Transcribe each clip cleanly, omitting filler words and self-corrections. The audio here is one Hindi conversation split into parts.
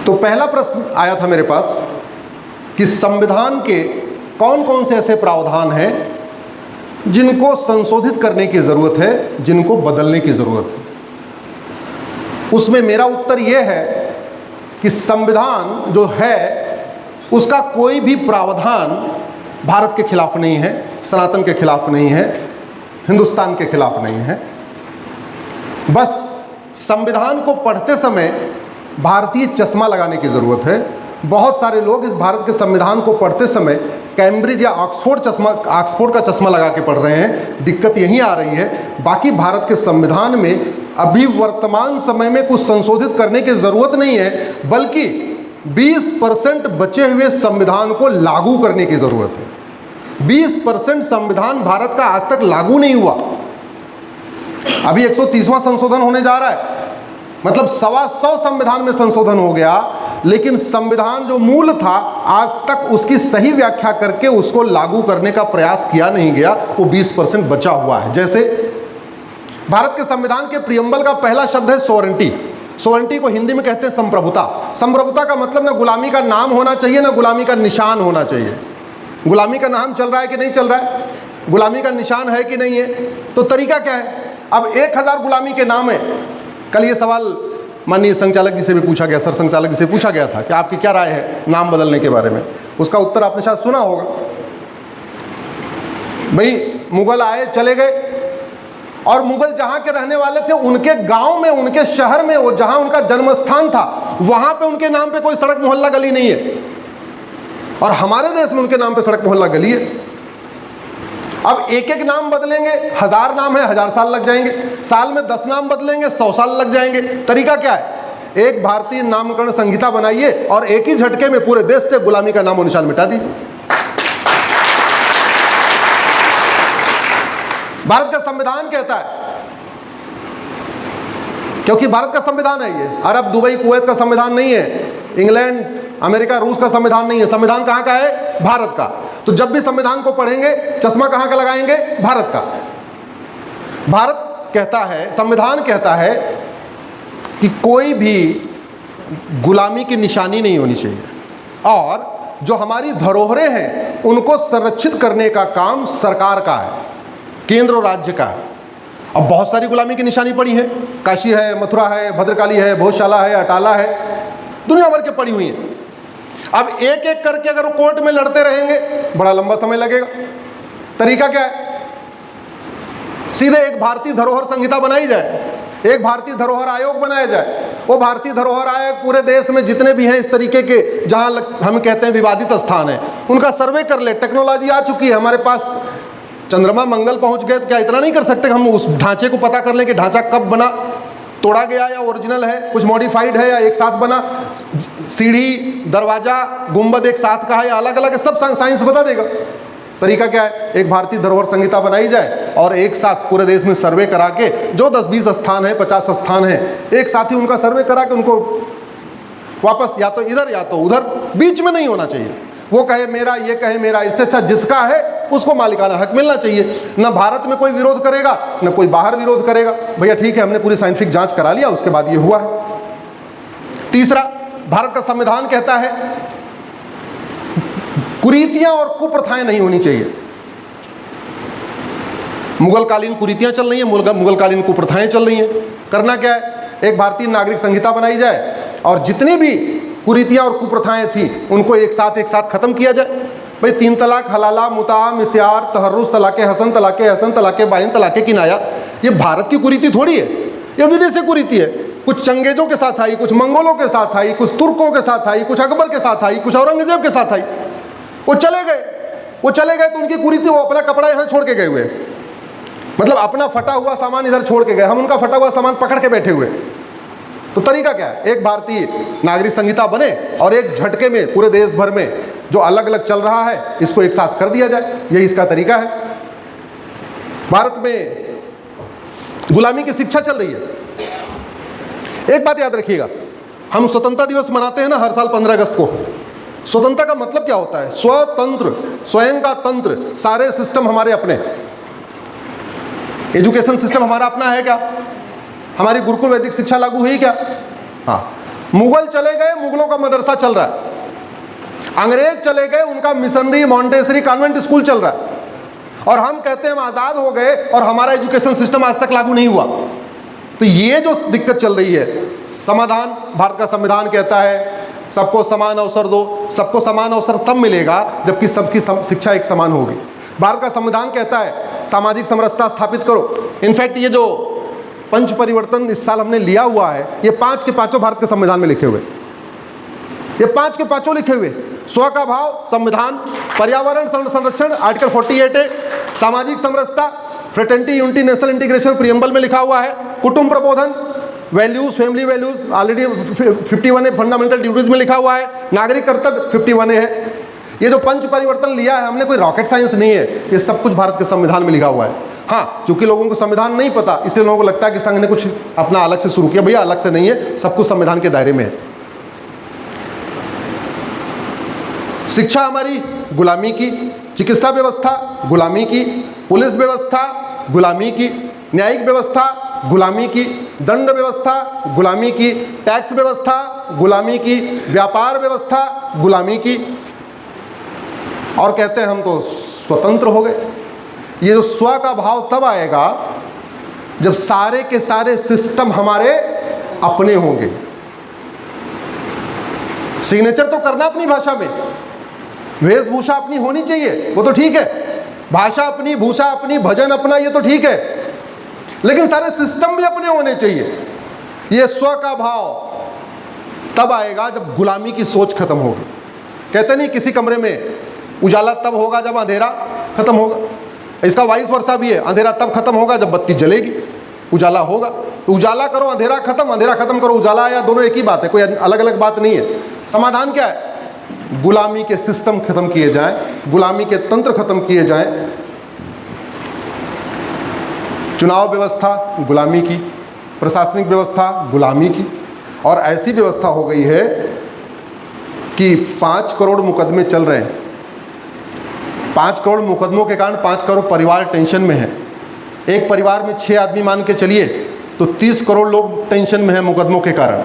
तो पहला प्रश्न आया था मेरे पास कि संविधान के कौन कौन से ऐसे प्रावधान हैं जिनको संशोधित करने की ज़रूरत है, जिनको बदलने की ज़रूरत है। उसमें मेरा उत्तर यह है कि संविधान जो है उसका कोई भी प्रावधान भारत के खिलाफ नहीं है, सनातन के खिलाफ नहीं है, हिंदुस्तान के खिलाफ नहीं है। बस संविधान को पढ़ते समय भारतीय चश्मा लगाने की ज़रूरत है। बहुत सारे लोग इस भारत के संविधान को पढ़ते समय कैम्ब्रिज या ऑक्सफोर्ड का चश्मा लगा के पढ़ रहे हैं। दिक्कत यहीं आ रही है। बाकी भारत के संविधान में अभी वर्तमान समय में कुछ संशोधित करने की ज़रूरत नहीं है, बल्कि 20% बचे हुए संविधान को लागू करने की ज़रूरत है। 20% संविधान भारत का आज तक लागू नहीं हुआ। अभी 130वां संशोधन होने जा रहा है, मतलब 125 संविधान में संशोधन हो गया, लेकिन संविधान जो मूल था आज तक उसकी सही व्याख्या करके उसको लागू करने का प्रयास किया नहीं गया। वो 20% बचा हुआ है। जैसे भारत के संविधान के प्रियम्बल का पहला शब्द है सॉवरेंटी। सॉवरेंटी को हिंदी में कहते हैं संप्रभुता। संप्रभुता का मतलब ना गुलामी का नाम होना चाहिए, ना गुलामी का निशान होना चाहिए। गुलामी का नाम चल रहा है कि नहीं चल रहा है, गुलामी का निशान है कि नहीं है, तो तरीका क्या है। अब 1000 गुलामी के नाम है। कल ये सवाल माननीय संचालक जी से भी पूछा गया, सर संचालक जी से पूछा गया था कि आपकी क्या राय है नाम बदलने के बारे में। उसका उत्तर आपने शायद सुना होगा। भाई मुगल आए चले गए, और मुगल जहां के रहने वाले थे उनके गांव में, उनके शहर में, वो जहां उनका जन्म स्थान था वहां पे उनके नाम पे कोई सड़क मोहल्ला गली नहीं है, और हमारे देश में उनके नाम पे सड़क मोहल्ला गली है। अब एक एक नाम बदलेंगे, 1000 नाम है, 1000 साल लग जाएंगे। साल में 10 नाम बदलेंगे, 100 साल लग जाएंगे। तरीका क्या है, एक भारतीय नामकरण संहिता बनाइए और एक ही झटके में पूरे देश से गुलामी का नामो निशान मिटा दीजिए। भारत का संविधान कहता है, क्योंकि भारत का संविधान है ये, अरब, दुबई, कुवैत का संविधान नहीं है, इंग्लैंड, अमेरिका, रूस का संविधान नहीं है। संविधान कहाँ का है, भारत का। तो जब भी संविधान को पढ़ेंगे चश्मा कहाँ का लगाएंगे, भारत का। भारत कहता है, संविधान कहता है कि कोई भी गुलामी की निशानी नहीं होनी चाहिए, और जो हमारी धरोहरें हैं उनको संरक्षित करने का काम सरकार का है, केंद्र और राज्य का है। अब बहुत सारी गुलामी की निशानी पड़ी है, काशी है, मथुरा है, भद्रकाली है, भोजशाला है, अटाला है, दुनिया भर के पड़ी हुई है। अब एक एक करके अगर वो कोर्ट में लड़ते रहेंगे बड़ा लंबा समय लगेगा। तरीका क्या है, सीधे एक भारतीय धरोहर संहिता बनाई जाए, एक भारतीय धरोहर आयोग बनाया जाए। वो भारतीय धरोहर आयोग पूरे देश में जितने भी हैं इस तरीके के, जहां हम कहते हैं विवादित स्थान है, उनका सर्वे कर ले। टेक्नोलॉजी आ चुकी है हमारे पास, चंद्रमा मंगल पहुंच गए, तो क्या इतना नहीं कर सकते हम उस ढांचे को पता कर लें कि ढांचा कब बना, तोड़ा गया या ओरिजिनल है, कुछ मॉडिफाइड है या एक साथ बना, सीढ़ी, दरवाजा, गुंबद एक साथ का है या अलग अलग है, सब साइंस बता देगा। तरीका क्या है, एक भारतीय धरोहर संहिता बनाई जाए और एक साथ पूरे देश में सर्वे करा के, जो 10-20 स्थान है, 50 स्थान है, एक साथ ही उनका सर्वे करा के उनको वापस या तो इधर या तो उधर, बीच में नहीं होना चाहिए। वो कहे मेरा, ये कहे मेरा, इससे अच्छा जिसका है उसको मालिकाना हक मिलना चाहिए। न भारत में कोई विरोध करेगा, न कोई बाहर विरोध करेगा। भैया ठीक है, हमने पूरी साइंटिफिक जांच करा लिया, उसके बाद ये हुआ है। तीसरा, भारत का संविधान कहता है कुरीतियां और कुप्रथाएं नहीं होनी चाहिए। मुगलकालीन कुरीतियां चल रही हैं, मुगलकालीन कुप्रथाएं चल रही हैं। करना क्या है, एक भारतीय नागरिक संहिता बनाई जाए और जितनी भी कुरीतियां और कुप्रथाएं थी उनको एक साथ खत्म किया जाए। भाई 3 तलाक, हलाला, मुता, मिस्यार, तहर्रुस, तलाके हसन, तलाके बाइन, तलाके किनाया, ये भारत की कुरीति थोड़ी है, ये विदेशी कुरीति है। कुछ चंगेजों के साथ आई, कुछ मंगोलों के साथ आई, कुछ तुर्कों के साथ आई, कुछ अकबर के साथ आई, कुछ औरंगजेब के साथ आई। वो चले गए तो उनकी कुरीति, वो अपना कपड़ा यहाँ छोड़ के गए हुए, मतलब अपना फटा हुआ सामान इधर छोड़ के गए, हम उनका फटा हुआ सामान पकड़ के बैठे हुए। तो तरीका क्या है, एक भारतीय नागरिक संहिता बने और एक झटके में पूरे देश भर में जो अलग अलग चल रहा है इसको एक साथ कर दिया जाए, यही इसका तरीका है। भारत में गुलामी की शिक्षा चल रही है। एक बात याद रखिएगा, हम स्वतंत्रता दिवस मनाते हैं ना हर साल 15 अगस्त को। स्वतंत्रता का मतलब क्या होता है, स्वतंत्र, स्वयं का तंत्र, सारे सिस्टम हमारे अपने। एजुकेशन सिस्टम हमारा अपना है क्या, हमारी गुरुकुल वैदिक शिक्षा लागू हुई क्या, हाँ, मुगल चले गए, मुगलों का मदरसा चल रहा है। अंग्रेज चले गए, उनका मिशनरी मॉन्टेसरी कॉन्वेंट स्कूल चल रहा है। और हम कहते हैं हम आज़ाद हो गए और हमारा एजुकेशन सिस्टम आज तक लागू नहीं हुआ। तो ये जो दिक्कत चल रही है, समाधान भारत का संविधान कहता है सबको समान अवसर दो। सबको समान अवसर तब मिलेगा जबकि सबकी शिक्षा एक समान होगी। भारत का संविधान कहता है सामाजिक समरसता स्थापित करो। इनफैक्ट ये जो पंच परिवर्तन इस साल हमने लिया हुआ है, ये 5 के 5 भारत के संविधान में लिखे हुए, ये 5 के 5 लिखे हुए। स्व का भाव संविधान, पर्यावरण संरक्षण आर्टिकल 48 है, सामाजिक समरसता fraternity unity national integration preamble में लिखा हुआ है, कुटुंब प्रबोधन values family values already 51 fundamental duties में लिखा हुआ है, नागरिक कर्तव्य 51 है। ये जो पंच परिवर्तन लिया है हमने, कोई रॉकेट साइंस नहीं है, ये सब कुछ भारत के संविधान में लिखा हुआ है। हाँ, चूंकि लोगों को संविधान नहीं पता इसलिए लोगों को लगता है कि संघ ने कुछ अपना अलग से शुरू किया। भैया अलग से नहीं है, सब कुछ संविधान के दायरे में है। शिक्षा हमारी गुलामी की, चिकित्सा व्यवस्था गुलामी की, पुलिस व्यवस्था गुलामी की, न्यायिक व्यवस्था गुलामी की, दंड व्यवस्था गुलामी की, टैक्स व्यवस्था गुलामी की, व्यापार व्यवस्था गुलामी की, और कहते हैं हम तो स्वतंत्र हो गए। ये जो स्व का भाव तब आएगा जब सारे के सारे सिस्टम हमारे अपने होंगे। सिग्नेचर तो करना अपनी भाषा में, वेशभूषा अपनी होनी चाहिए, वो तो ठीक है, भाषा अपनी, भूषा अपनी, भजन अपना, ये तो ठीक है, लेकिन सारे सिस्टम भी अपने होने चाहिए। ये स्व का भाव तब आएगा जब गुलामी की सोच खत्म होगी। कहते नहीं किसी कमरे में उजाला तब होगा जब अंधेरा खत्म होगा, इसका वाइस वर्षा भी है, अंधेरा तब खत्म होगा जब बत्ती जलेगी, उजाला होगा। तो उजाला करो अंधेरा खत्म करो उजाला आया, दोनों एक ही बात है, कोई अलग अलग बात नहीं है। समाधान क्या है? गुलामी के सिस्टम खत्म किए जाएं, गुलामी के तंत्र खत्म किए जाएं। चुनाव व्यवस्था गुलामी की, प्रशासनिक व्यवस्था गुलामी की, और ऐसी व्यवस्था हो गई है कि 5 करोड़ मुकदमे चल रहे हैं। 5 करोड़ मुकदमों के कारण 5 करोड़ परिवार टेंशन में है। एक परिवार में 6 आदमी मान के चलिए तो 30 करोड़ लोग टेंशन में हैं मुकदमों के कारण।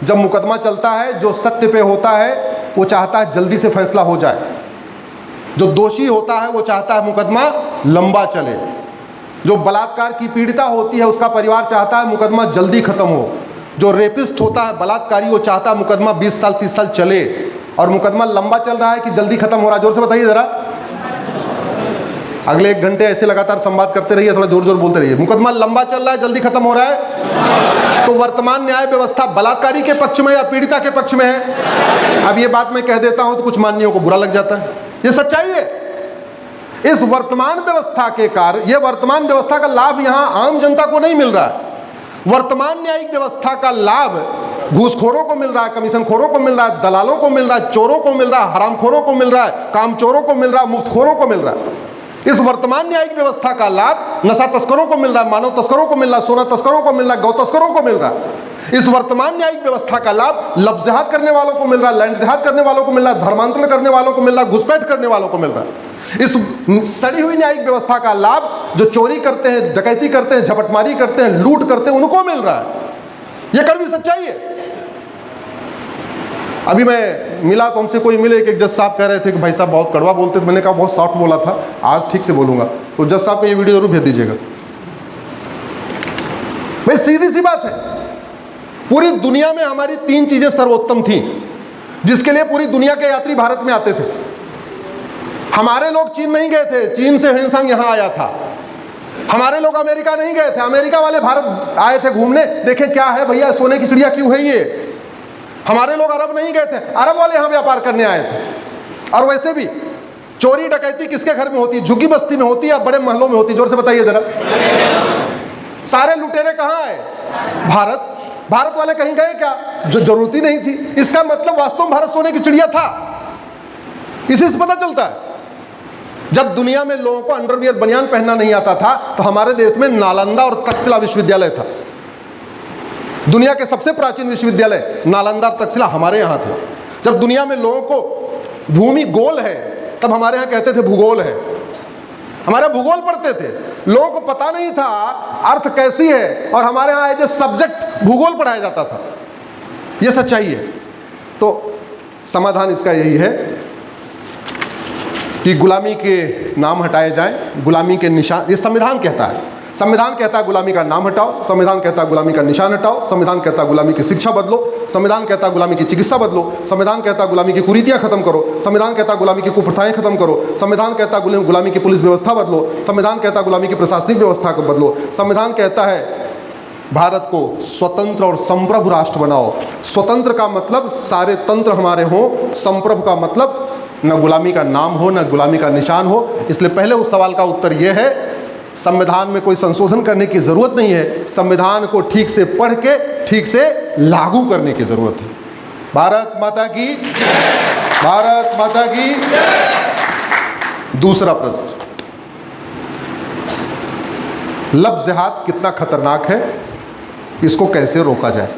जब मुकदमा चलता है, जो सत्य पे होता है वो चाहता है जल्दी से फैसला हो जाए, जो दोषी होता है वो चाहता है मुकदमा लंबा चले, जो बलात्कार की पीड़िता होती है उसका परिवार चाहता है मुकदमा जल्दी खत्म हो, जो रेपिस्ट होता है बलात्कारी वो चाहता है मुकदमा 20 साल 30 साल चले, और मुकदमा लंबा चल रहा है कि जल्दी खत्म हो रहा है? जोर से बताइए जरा। अगले 1 घंटे ऐसे लगातार संवाद करते रहिए, थोड़ा जोर जोर बोलते रहिए। मुकदमा लंबा चल रहा है, जल्दी खत्म हो रहा है। तो वर्तमान न्याय व्यवस्था बलात्कारी के पक्ष में या पीड़िता के पक्ष में है? अब ये बात मैं कह देता हूं तो कुछ माननीयों को बुरा लग जाता है, ये सच्चाई है। इस वर्तमान व्यवस्था के कारण, ये वर्तमान व्यवस्था का लाभ यहां आम जनता को नहीं मिल रहा है। वर्तमान न्यायिक व्यवस्था का लाभ घूसखोरों को मिल रहा है, कमीशनखोरों को मिल रहा है, दलालों को मिल रहा है, चोरों को मिल रहा है, हरामखोरों को मिल रहा है, कामचोरों को मिल रहा है, मुफ्तखोरों को मिल रहा है। इस वर्तमान न्यायिक व्यवस्था का लाभ नशा तस्करों को मिल रहा है, मानव तस्करों को मिल रहा है, सोना तस्करों को मिल रहा है, गौ तस्करों को मिल रहा है। इस वर्तमान न्यायिक व्यवस्था का लाभ लफ्ज़ जिहाद करने वालों को मिल रहा है, लैंड जिहाद करने वालों को मिल रहा है, धर्मांतरण करने वालों को मिल रहा है, घुसपैठ करने वालों को मिल रहा है। इस सड़ी हुई न्यायिक व्यवस्था का लाभ जो चोरी करते हैं, डकैती करते हैं, झपटमारी करते हैं, लूट करते हैं, उनको मिल रहा है। यह कड़वी सच्चाई है। अभी मैं मिला तो हमसे कोई मिले, एक जज साहब कह रहे थे कि भाई साहब बहुत कड़वा बोलते थे। मैंने कहा बहुत सॉफ्ट बोला था, आज ठीक से बोलूंगा। तो जज साहब को ये वीडियो जरूर भेज दीजिएगा। भाई सीधी सी बात है, पूरी दुनिया में हमारी 3 चीजें सर्वोत्तम थी जिसके लिए पूरी दुनिया के यात्री भारत में आते थे। हमारे लोग चीन नहीं गए थे, चीन से ह्वेनसांग यहां आया था। हमारे लोग अमेरिका नहीं गए थे, अमेरिका वाले भारत आए थे घूमने, देखे क्या है भैया, सोने की चिड़िया क्यों है ये। हमारे लोग अरब नहीं गए थे, अरब वाले यहां व्यापार करने आए थे। और वैसे भी चोरी डकैती किसके घर में होती है? झुग्गी बस्ती में होती है या बड़े महलों में होती है? जोर से बताइए जरा। सारे लुटेरे कहां आए? भारत। भारत वाले कहीं गए क्या? जो जरूरत ही नहीं थी। इसका मतलब वास्तव में भारत सोने की चिड़िया था। इसी से पता चलता है। जब दुनिया में लोगों को अंडरवियर बनियान पहनना नहीं आता था तो हमारे देश में नालंदा और तक्षशिला विश्वविद्यालय था। दुनिया के सबसे प्राचीन विश्वविद्यालय नालंदा और तक्षशिला हमारे यहाँ थे। जब दुनिया में लोगों को भूमि गोल है तब हमारे यहाँ कहते थे भूगोल है। हमारे भूगोल पढ़ते थे, लोगों को पता नहीं था अर्थ कैसी है, और हमारे यहाँ एज ए सब्जेक्ट भूगोल पढ़ाया जाता था। ये सच्चाई है। तो समाधान इसका यही है कि गुलामी के नाम हटाए जाएं, गुलामी के निशान, ये संविधान कहता है। संविधान कहता है गुलामी का नाम हटाओ, संविधान कहता है गुलामी का निशान हटाओ, संविधान कहता है गुलामी की शिक्षा बदलो, संविधान कहता है गुलामी की चिकित्सा बदलो, संविधान कहता है गुलामी की कुरीतियां खत्म करो, संविधान कहता है गुलामी की कुप्रथाएं खत्म करो, संविधान कहता है गुलामी की पुलिस व्यवस्था बदलो, संविधान कहता है गुलामी की प्रशासनिक व्यवस्था को बदलो, संविधान कहता है भारत को स्वतंत्र और संप्रभु राष्ट्र बनाओ। स्वतंत्र का मतलब सारे तंत्र हमारे हों, संप्रभु का मतलब न गुलामी का नाम हो न गुलामी का निशान हो। इसलिए पहले उस सवाल का उत्तर यह है, संविधान में कोई संशोधन करने की ज़रूरत नहीं है, संविधान को ठीक से पढ़ के ठीक से लागू करने की ज़रूरत है। भारत माता की, भारत माता की। दूसरा प्रश्न, लव जिहाद कितना खतरनाक है, इसको कैसे रोका जाए?